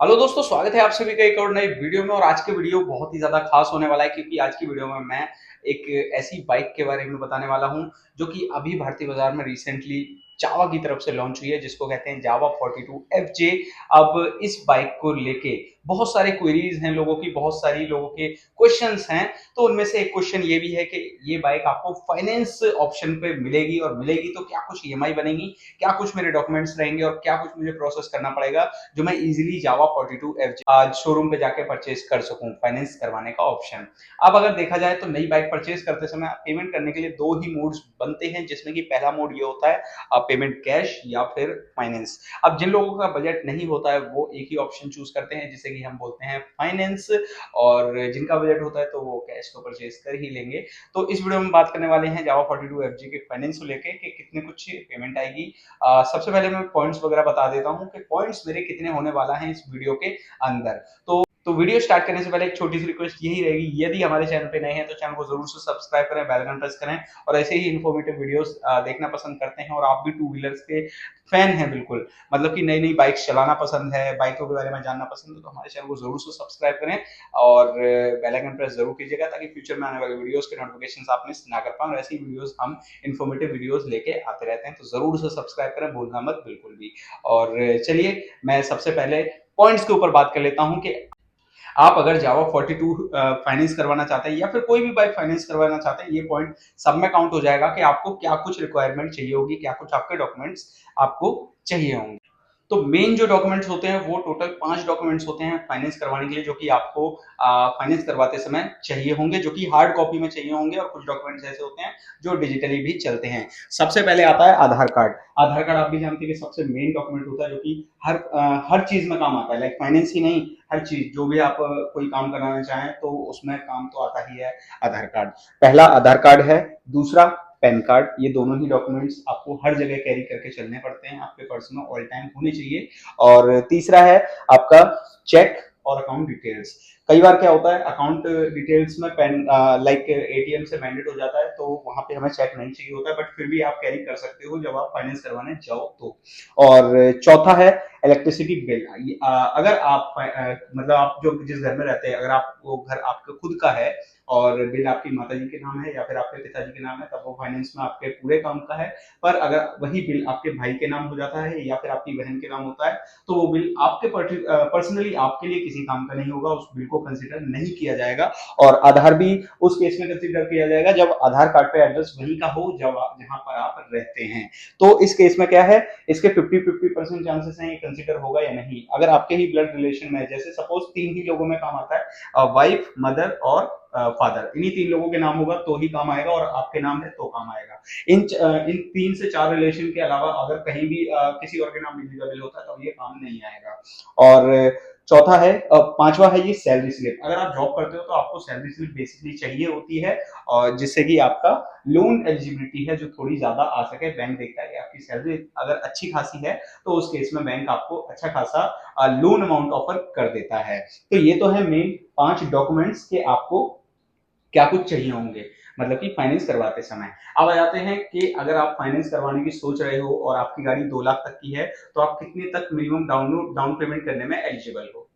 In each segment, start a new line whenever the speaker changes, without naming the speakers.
Hello दोस्तों, स्वागत है आप सभी का एक और नई वीडियो में। और आज की वीडियो बहुत ही ज़्यादा खास होने वाला है क्योंकि आज की वीडियो में मैं एक ऐसी बाइक के बारे में बताने वाला हूं जो कि अभी भारतीय बाजार में रिसेंटली जावा की तरफ से लॉन्च हुई है, जिसको कहते हैं जावा 42FJ। अब इस बाइक को लेके बहुत सारे क्वेरीज हैं लोगों की, बहुत सारी लोगों के क्वेश्चंस हैं। तो उनमें से एक क्वेश्चन ये भी है कि ये बाइक आपको फाइनेंस ऑप्शन पे मिलेगी, और मिलेगी तो क्या कुछ ईएमआई बनेगी, क्या कुछ मेरे डॉक्यूमेंट्स रहेंगे और क्या कुछ मुझे प्रोसेस करना पड़ेगा जो मैं इजीली जावा 42FJ आज शोरूम पे जाके परचेज कर सकूं, फाइनेंस करवाने का ऑप्शन। अब अगर देखा जाए तो नई बाइक परचेज करते समय पेमेंट करने के लिए दो ही मोड्स बनते हैं, जिसमें कि पहला मोड ये होता है पेमेंट कैश या फिर फाइनेंस। अब जिन लोगों का बजट नहीं होता है वो एक ही ऑप्शन चूज करते हैं जिसे कि हम बोलते हैं फाइनेंस, और जिनका बजट होता है तो वो कैश तो परचेज कर ही लेंगे। तो इस वीडियो में बात करने वाले हैं जावा 42FJ के फाइनेंस को लेके कि कितने कुछ पेमेंट आएगी। सबसे पहले मैं पॉइंट्स वगैरह बता देता हूँ कि पॉइंट्स मेरे कितने होने वाला है इस वीडियो के अंदर। तो वीडियो स्टार्ट करने से पहले एक छोटी सी रिक्वेस्ट यही रहेगी, यदि हमारे चैनल पे नए हैं तो चैनल को जरूर से सब्सक्राइब करें, बेल आइकन प्रेस करें। और ऐसे ही इन्फॉर्मेटिव वीडियोस देखना पसंद करते हैं और आप भी टू व्हीलर्स के फैन हैं बिल्कुल, मतलब कि नई नई बाइक्स चलाना पसंद है, बाइकों के बारे में जानना पसंद है, तो हमारे चैनल को जरूर से सब्सक्राइब करें और बेल आइकन प्रेस जरूर कीजिएगा ताकि फ्यूचर में आने वाले वीडियोस के नोटिफिकेशन आप मिस ना कर पाए। और ऐसी वीडियोस हम इन्फॉर्मेटिव वीडियोस लेके आते रहते हैं, तो जरूर से सब्सक्राइब करें, भूलना मत बिल्कुल भी। और चलिए मैं सबसे पहले पॉइंट्स के ऊपर बात कर लेता हूं कि आप अगर जावा 42 फाइनेंस करवाना चाहते हैं या फिर कोई भी बाइक फाइनेंस करवाना चाहते हैं, ये पॉइंट सब में काउंट हो जाएगा कि आपको क्या कुछ रिक्वायरमेंट चाहिए होगी, क्या कुछ आपके डॉक्यूमेंट्स आपको चाहिए होंगे। तो मेन जो डॉक्यूमेंट्स होते हैं वो टोटल 5 डॉक्यूमेंट्स होते हैं फाइनेंस करवाने के लिए, जो कि आपको फाइनेंस करवाते समय चाहिए होंगे, जो कि हार्ड कॉपी में चाहिए होंगे। और कुछ डॉक्यूमेंट्स ऐसे होते हैं जो डिजिटली भी चलते हैं। सबसे पहले आता है आधार कार्ड। आधार कार्ड आप भी जानते हैं कि सबसे मेन डॉक्यूमेंट होता है जो कि हर चीज में काम आता है, लाइक फाइनेंस ही नहीं, हर चीज जो भी आप कोई काम कराना चाहें तो उसमें काम तो आता ही है आधार कार्ड। पहला आधार कार्ड है, दूसरा पैन कार्ड। ये दोनों ही डॉक्यूमेंट्स आपको हर जगह कैरी करके चलने पड़ते हैं, आपके पर्स में ऑल टाइम होने चाहिए। और तीसरा है आपका चेक और अकाउंट डिटेल्स। कई बार क्या होता है अकाउंट डिटेल्स में पेन लाइक एटीएम से मैंडेट हो जाता है, तो वहां पे हमें चेक नहीं चाहिए होता है, बट फिर भी आप कैरी कर सकते हो जब आप फाइनेंस करवाने जाओ तो। और चौथा है इलेक्ट्रिसिटी बिल। अगर आप मतलब आप जो जिस घर में रहते हैं, अगर आप वो घर आपके खुद का है और बिल आपकी माता जी के नाम है या फिर आपके पिताजी के नाम है, तब वो फाइनेंस में आपके पूरे काम का है। पर अगर वही बिल आपके भाई के नाम हो जाता है या फिर आपकी बहन के नाम होता है, तो वो बिल आपके पर्सनली आपके लिए किसी काम का नहीं होगा, उस बिल को कंसिडर नहीं किया जाएगा। और आधार भी उस केस में कंसिडर किया जाएगा जब आधार कार्ड पे एड्रेस वही का हो जब जहां पर आप रहते हैं। तो इस केस में क्या है, इसके 50-50% चांसेस हैं ये कंसिडर होगा या नहीं। अगर आपके ही ब्लड रिलेशन में, जैसे सपोज 3 ही लोगों में काम आता है, वाइफ, मदर और फादर, इन्हीं 3 लोगों के नाम होगा तो ही काम आएगा, और आपके नाम है तो काम आएगा। इन 3 से 4 रिलेशन के अलावा अगर कहीं भी किसी और के नाम बिजली का बिल होता है तो ये काम नहीं आएगा। और चौथा है, पांचवा है ये सैलरी स्लिप। अगर आप जॉब करते हो तो आपको सैलरी स्लिप बेसिकली चाहिए होती है, और जिससे कि आपका लोन एलिजिबिलिटी है जो थोड़ी ज्यादा आ सके। बैंक देखता है कि आपकी सैलरी अगर अच्छी खासी है तो उस केस में बैंक आपको अच्छा खासा लोन अमाउंट ऑफर कर देता है। तो ये तो है मेन 5 डॉक्यूमेंट्स के आपको क्या कुछ चाहिए होंगे, मतलब कि फाइनेंस करवाते समय। अब आ जाते हैं कि अगर आप फाइनेंस करवाने की सोच रहे हो और आपकी गाड़ी 2 लाख तक की है, तो आप कितने तक मिनिमम डाउन पेमेंट करने में एलिजिबल हो।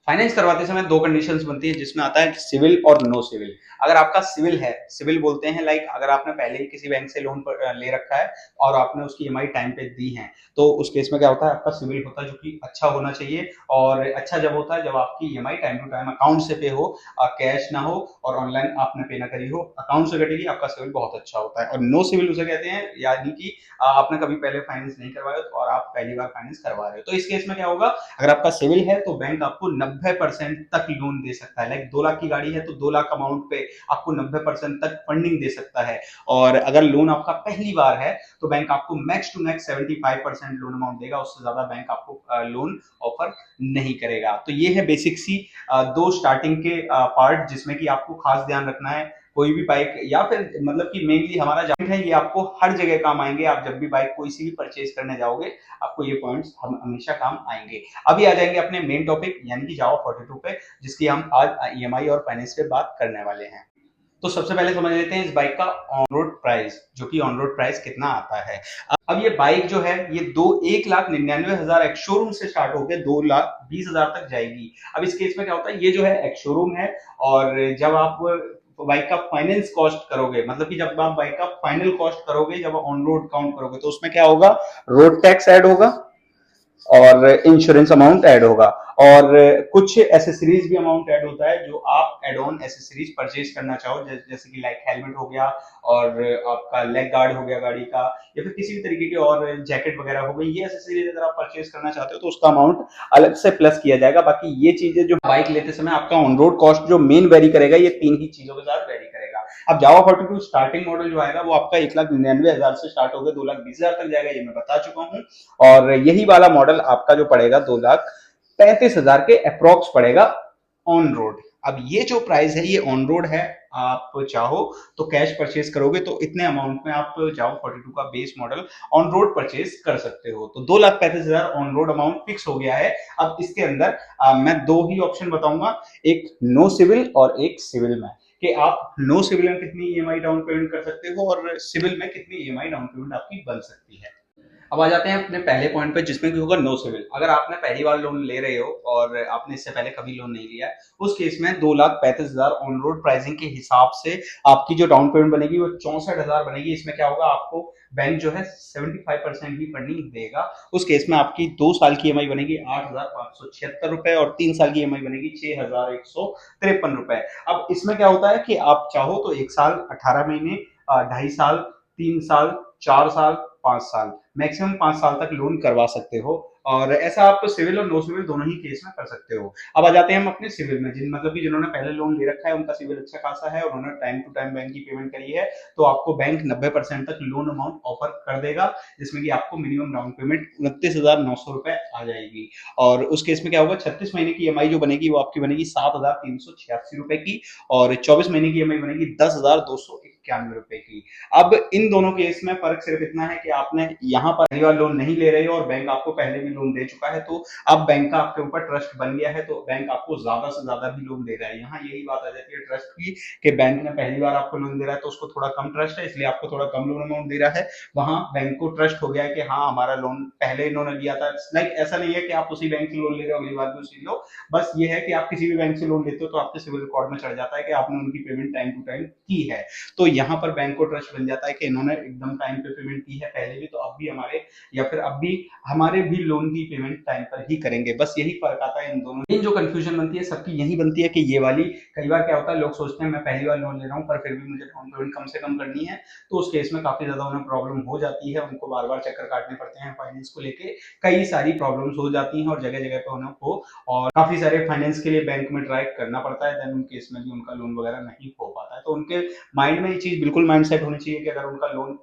फाइनेंस करवाते समय दो कंडीशंस बनती है, जिसमें आता है सिविल और नो सिविल। अगर आपका सिविल है, सिविल बोलते हैं लाइक अगर आपने पहले ही किसी बैंक से लोन ले रखा है और आपने उसकी ईएमआई टाइम पे दी है, तो उस केस में क्या होता है आपका सिविल होता है जो कि अच्छा होना चाहिए। और अच्छा जब होता है जब आपकी EMI time to time account से पे हो, कैश ना हो और ऑनलाइन आपने पे ना करी हो, अकाउंट से कटेगी, आपका सिविल बहुत अच्छा होता है। और नो सिविल उसे कहते हैं यानी कि आपने कभी पहले फाइनेंस नहीं करवाया और आप पहली बार फाइनेंस करवा रहे हो। तो इस केस में क्या होगा, अगर आपका सिविल है तो बैंक आपको 90% तक लोन दे सकता है। लाइक 2 लाख की गाड़ी है तो 2 लाख अमाउंट पे आपको 90% तक फंडिंग दे सकता है। और अगर लोन आपका पहली बार है तो बैंक आपको max to max 75% loan amount देगा, उससे ज्यादा बैंक आपको लोन ऑफर नहीं करेगा। तो ये है बेसिक सी दो स्टार्टिंग के पार्ट जिसमें कि आपको खास ध्यान रखना है। कोई भी बाइक या फिर मतलब कि मेनली हमारा जॉइंट है, ये आपको हर जगह काम आएंगे। आप जब भी बाइक कोई सी भी परचेज करने जाओगे आपको ये पॉइंट्स हम हमेशा काम आएंगे। अभी आ जाएंगे अपने मेन टॉपिक यानी कि जावा 42 पे, जिसकी हम आज ईएमआई और फाइनेंस पे बात करने वाले हैं। तो सबसे पहले समझ लेते हैं इस बाइक का ऑन रोड प्राइस, जो कि ऑन रोड प्राइस कितना आता है। अब ये बाइक जो है ये 1,99,000 एक्स शोरूम से स्टार्ट होकर 2,20,000 तक जाएगी। अब इस केस में क्या होता है, ये जो है एक्स शोरूम है, और जब आप बाइक का फाइनेंस कॉस्ट करोगे, मतलब कि जब आप बाइक का फाइनल कॉस्ट करोगे, जब ऑन रोड काउंट करोगे, तो उसमें क्या होगा, रोड टैक्स ऐड होगा और इंश्योरेंस अमाउंट ऐड होगा, और कुछ एसेसरीज भी अमाउंट ऐड होता है जो आप एड ऑन एसेसरीज परचेज करना चाहो, जैसे कि लाइक हेलमेट हो गया, और आपका लेग गार्ड हो गया गाड़ी का, या फिर किसी भी तरीके की और जैकेट वगैरह हो गई, ये एसेसरीज अगर आप परचेज करना चाहते हो तो उसका अमाउंट अलग से प्लस किया जाएगा। बाकी ये चीजें जो बाइक लेते समय आपका ऑन रोड कॉस्ट जो मेन वेरी करेगा, ये 3 ही चीजों के साथ वेरी करेगा। अब जावा 42 स्टार्टिंग मॉडल जो आएगा वो आपका 1,99,000 से स्टार्ट होकर 2,20,000 तक जाएगा, ये मैं बता चुका हूँ। और यही वाला मॉडल आपका जो पड़ेगा 2,35,000 के अप्रोक्स पड़ेगा ऑन रोड। अब ये जो प्राइस है ये ऑन रोड है, आप चाहो तो कैश परचेज करोगे तो इतने अमाउंट में आप जाओ 42 का base model on road purchase कर सकते हो। तो 2,35,000 ऑन रोड अमाउंट फिक्स हो गया है। अब इसके अंदर मैं दो ही ऑप्शन बताऊंगा, एक नो सिविल और एक सिविल में, कि आप नो सिविल में कितनी ईएमआई डाउन पेमेंट कर सकते हो और सिविल में कितनी ईएमआई डाउन पेमेंट आपकी बन सकती है। अब आ जाते हैं अपने पहले पॉइंट पे, जिसमें कि होगा नो सिविल। अगर आपने पहली बार लोन ले रहे हो और आपने इससे पहले कभी लोन नहीं लिया है, उस केस में 2,35,000 ऑन रोड प्राइसिंग के हिसाब से आपकी जो डाउन पेमेंट बनेगी वो 64,000 बनेगी। इसमें क्या होगा, आपको बैंक जो है 75% ही फंडिंग देगा। उस केस में आपकी 2 साल की ईएमआई बनेगी 8,576 रुपए, और 3 साल की ईएमआई बनेगी 6,153 रुपए। अब इसमें क्या होता है कि आप चाहो तो 1 साल, 18 महीने, 2.5 साल, 3 साल, 4 साल, 5 साल, मैक्सिमम 5 साल तक लोन करवा सकते हो, और ऐसा आप सिविल और नो सिविल दोनों ही केस में कर सकते हो। अब आ जाते हैं हम अपने सिविल में, मतलब कि जिन्होंने पहले लोन ले रखा है उनका सिविल अच्छा खासा है और उन्होंने टाइम टू टाइम बैंक की पेमेंट करी है, तो आपको बैंक 90% तक लोन अमाउंट ऑफर कर देगा, जिसमें कि आपको मिनिमम डाउन पेमेंट 29,900 रुपए आ जाएगी। और उस केस में क्या होगा, 36 महीने की ईएमआई जो बनेगी वो आपकी बनेगी 7,386 रुपए की, और 24 महीने की ईएमआई बनेगी 10,291 रुपए की। अब इन दोनों केस में फर्क सिर्फ इतना है कि आपने यहाँ पर पहली बार लोन नहीं ले रहे हो और बैंक आपको पहले भी लोन दे चुका है, तो अब बैंक का आपके ऊपर ट्रस्ट बन गया है, तो बैंक आपको ज्यादा से ज्यादा भी लोन दे रहा है। यहाँ यही बात आ जाती है ट्रस्ट की, कि बैंक ने पहली बार आपको लोन दे रहा है तो उसको थोड़ा कम ट्रस्ट है, इसलिए आपको थोड़ा कम लोन अमाउंट दे रहा है। वहां बैंक को ट्रस्ट हो गया है कि हाँ, हमारा लोन पहले इन्होंने लिया था। लाइक ऐसा नहीं है कि आप उसी बैंक से लोन ले रहे हो अगली बार भी उसी लो, बस ये है कि आप किसी भी बैंक से लोन लेते हो तो आपके सिविल रिकॉर्ड में चढ़ जाता है कि आपने उनकी पेमेंट टाइम टू टाइम की है। तो यहाँ पर बैंक को ट्रस्ट बन जाता है कि इन्होंने एकदम टाइम पे पेमेंट की है पहले भी, तो अब भी हमारे, या फिर अब भी हमारे भी लोन की पेमेंट टाइम पर ही करेंगे। बस यही फर्क आता है इन दोनों। इन जो कंफ्यूजन बनती है सबकी यही बनती है कि ये वाली, कई बार क्या होता है लोग सोचते हैं मैं पहली बार लोन ले रहा हूँ पर फिर भी मुझे डाउन पेमेंट कम से कम करनी है, तो उस केस में काफी ज्यादा उन्हें प्रॉब्लम हो जाती है, उनको बार बार चक्कर काटने पड़ते हैं फाइनेंस को लेके, कई सारी प्रॉब्लम्स हो जाती हैं और जगह जगह पे उनको और काफी सारे फाइनेंस के लिए बैंक में ट्राई करना पड़ता है, देन उन केस में भी उनका लोन वगैरह नहीं हो पाता है। तो उनके माइंड में ये चीज बिल्कुल माइंड सेट होनी चाहिए कि अगर उनका लोन,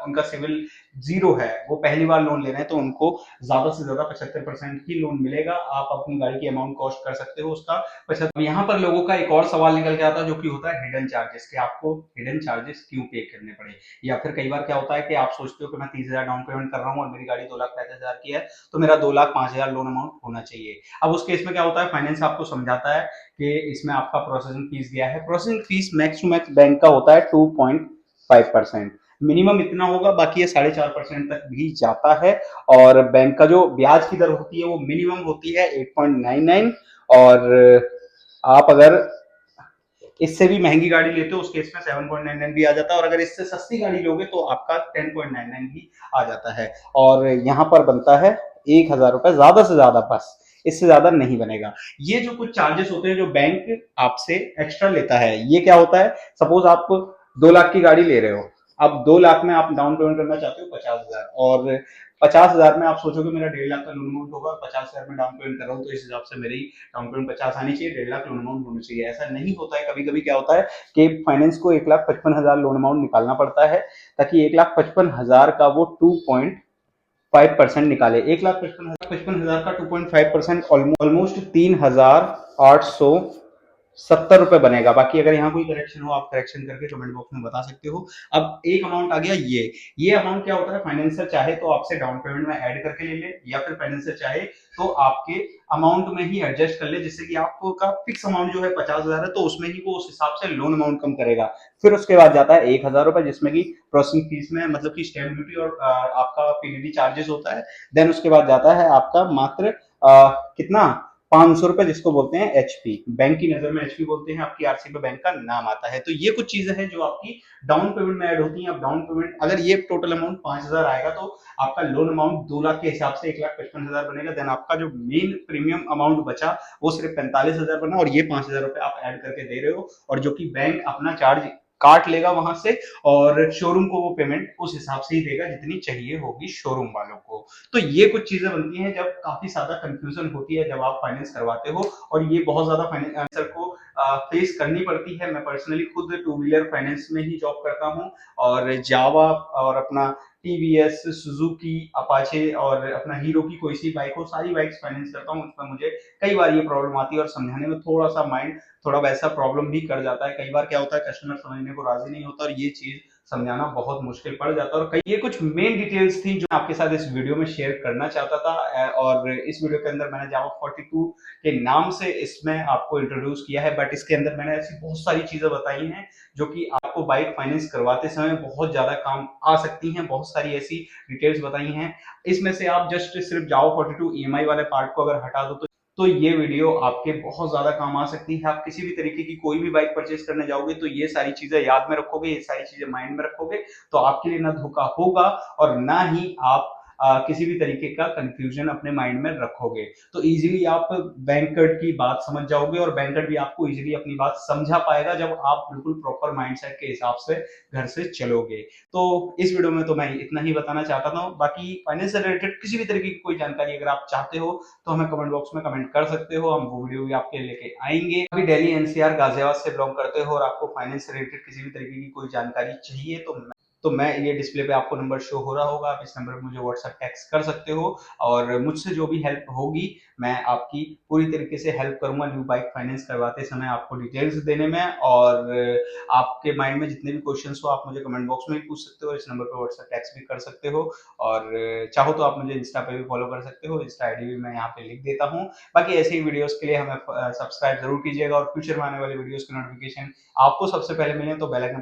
उनका सिविल जीरो है, वो पहली बार लोन ले रहे हैं, तो उनको ज्यादा से ज्यादा 75% ही लोन मिलेगा। आप अपनी गाड़ी की अमाउंट कॉस्ट कर सकते हो उसका 75। यहाँ पर लोगों का एक और सवाल निकल के आता है जो कि होता है हिडन चार्जेस, कि आपको हिडन चार्जेस क्यों पे करने पड़े, या फिर कई बार क्या होता है कि आप सोचते हो कि मैं 30,000 डाउन पेमेंट कर रहा हूँ और मेरी गाड़ी 2,35,000 की है, तो मेरा 2,05,000 लोन अमाउंट होना चाहिए। अब उस केस में क्या होता है, फाइनेंस आपको समझाता है कि इसमें आपका प्रोसेसिंग फीस गया है। Processing fees max to max bank का होता है 2.5%, मिनिमम इतना होगा, बाकी ये 4.5% तक भी जाता है। और बैंक का जो ब्याज की दर होती है वो मिनिमम होती है 8.99, और आप अगर इससे भी महंगी गाड़ी लेते हो उस केस में 7.99 भी आ जाता है, और अगर इससे सस्ती गाड़ी लोगे तो आपका 10.99 भी आ जाता है। और यहाँ पर बनता है 1,000 रुपए ज्यादा से ज्यादा, बस इससे ज्यादा नहीं बनेगा। ये जो कुछ चार्जेस होते हैं जो बैंक आपसे एक्स्ट्रा लेता है, ये क्या होता है, सपोज आप 2 लाख की गाड़ी ले रहे हो, अब 2 लाख में आप डाउन पेमेंट करना चाहते हो 50,000, और 50,000 में आप सोचोगे मेरा 1.5 लाख का लोन अमाउंट होगा, 50,000 में डाउन पेमेंट कर रहा हूँ, तो इस हिसाब से मेरी डाउन पेमेंट 50 आनी चाहिए, 1.5 लाख लोन अमाउंट होना चाहिए। ऐसा नहीं होता है। कभी कभी क्या होता है कि फाइनेंस को 1,55,000 लोन अमाउंट निकालना पड़ता है, ताकि 1,55,000 का वो 2.5% निकाले। 1,55,000 का 2.5% ऑलमोस्ट 3,870 रुपए बनेगा। बाकी अगर यहाँ कोई करेक्शन हो आप करेक्शन करके कमेंट बॉक्स में बता सकते हो। अब एक अमाउंट आ गया, ये अमाउंट क्या होता है, फाइनेंसर चाहे तो आपसे डाउन पेमेंट में ऐड करके ले ले, या फिर फाइनेंसर चाहे तो आपके अमाउंट में ही एडजस्ट कर ले, जिससे कि आपका फिक्स अमाउंट जो है 50,000 है, तो उसमें ही वो उस हिसाब से लोन अमाउंट कम करेगा। फिर उसके बाद जाता है 1,000 रुपए, जिसमें कि प्रोसेसिंग फीस में मतलब कि स्टैम्प ड्यूटी और आपका पीडीडी चार्जेस होता है। देन उसके बाद जाता है आपका मात्र कितना 500 रुपए, जिसको बोलते हैं एचपी। बैंक की नजर में एचपी बोलते हैं, आपकी आरसी पे बैंक का नाम आता है। तो ये कुछ चीजें हैं जो आपकी डाउन पेमेंट में ऐड होती हैं। अब डाउन पेमेंट अगर ये टोटल अमाउंट 5,000 आएगा, तो आपका लोन अमाउंट 2 लाख के हिसाब से 1,55,000 बनेगा। देन आपका जो मेन प्रीमियम अमाउंट बचा वो सिर्फ 45,000 बना, और ये 5,000 रुपए आप ऐड करके दे रहे हो, और जो कि बैंक अपना चार्ज काट लेगा वहां से, और शोरूम को वो पेमेंट उस हिसाब से ही देगा जितनी चाहिए होगी शोरूम वालों को। तो ये कुछ चीजें बनती हैं जब काफी ज्यादा कंफ्यूजन होती है जब आप फाइनेंस करवाते हो, और ये बहुत ज्यादा फाइनेंसर को फेस करनी पड़ती है। मैं पर्सनली खुद टू व्हीलर फाइनेंस में ही जॉब करता हूँ, और जावा और अपना टीवीएस, सुजुकी, अपाचे और अपना हीरो की कोई सी बाइक हो, सारी बाइक्स फाइनेंस करता हूँ। उसमें मुझे कई बार ये प्रॉब्लम आती है, और समझाने में थोड़ा सा माइंड थोड़ा वैसा प्रॉब्लम भी कर जाता है। कई बार क्या होता है, कस्टमर समझने को राजी नहीं होता, और ये चीज समझाना बहुत मुश्किल पड़ जाता है। और कई ये कुछ मेन डिटेल्स थी जो मैं आपके साथ इस वीडियो में शेयर करना चाहता था। और इस वीडियो के अंदर मैंने जावा 42 के नाम से इसमें आपको इंट्रोड्यूस किया है, बट इसके अंदर मैंने ऐसी बहुत सारी चीजें बताई हैं जो कि आपको बाइक फाइनेंस करवाते समय बहुत ज्यादा काम आ सकती हैं। बहुत सारी ऐसी डिटेल्स बताई हैं। इसमें से आप जस्ट सिर्फ जावा 42 ईएमआई वाले पार्ट को अगर हटा दो, तो ये वीडियो आपके बहुत ज्यादा काम आ सकती है। आप किसी भी तरीके की कोई भी बाइक परचेज करने जाओगे, तो ये सारी चीजें याद में रखोगे, ये सारी चीजें माइंड में रखोगे, तो आपके लिए ना धोखा होगा, और ना ही आप किसी भी तरीके का कंफ्यूजन अपने माइंड में रखोगे। तो इजीली आप बैंकर की बात समझ जाओगे, और बैंकर भी आपको इजीली अपनी बात समझा पाएगा जब आप बिल्कुल प्रॉपर माइंडसेट के हिसाब से घर से चलोगे। तो इस वीडियो में तो मैं इतना ही बताना चाहता था। बाकी फाइनेंस से रिलेटेड किसी भी तरीके की कोई जानकारी अगर आप चाहते हो, तो हमें कमेंट बॉक्स में कमेंट कर सकते हो, हम वो वीडियो भी आपके लेके आएंगे। अभी दिल्ली एनसीआर गाजियाबाद से बिलोंग करते हो, और आपको फाइनेंस से रिलेटेड किसी भी तरीके की कोई जानकारी चाहिए, तो मैं ये डिस्प्ले पे आपको नंबर शो हो रहा होगा, आप इस नंबर पे मुझे व्हाट्सएप टेक्स्ट कर सकते हो, और मुझसे जो भी हेल्प होगी मैं आपकी पूरी तरीके से हेल्प करूंगा न्यू बाइक फाइनेंस करवाते समय, आपको डिटेल्स देने में। और आपके माइंड में जितने भी क्वेश्चंस हो, आप मुझे कमेंट बॉक्स में भी पूछ सकते हो, इस नंबर पे व्हाट्सएप टेक्स्ट भी कर सकते हो, और चाहो तो आप मुझे इंस्टा पे भी फॉलो कर सकते हो, इंस्टा आईडी भी मैं यहाँ पे लिख देता हूँ। बाकी ऐसे ही वीडियोस के लिए हमें सब्सक्राइब जरूर कीजिएगा, और फ्यूचर में आने वाले वीडियोस की नोटिफिकेशन आपको सबसे पहले मिले तो बेल आइकन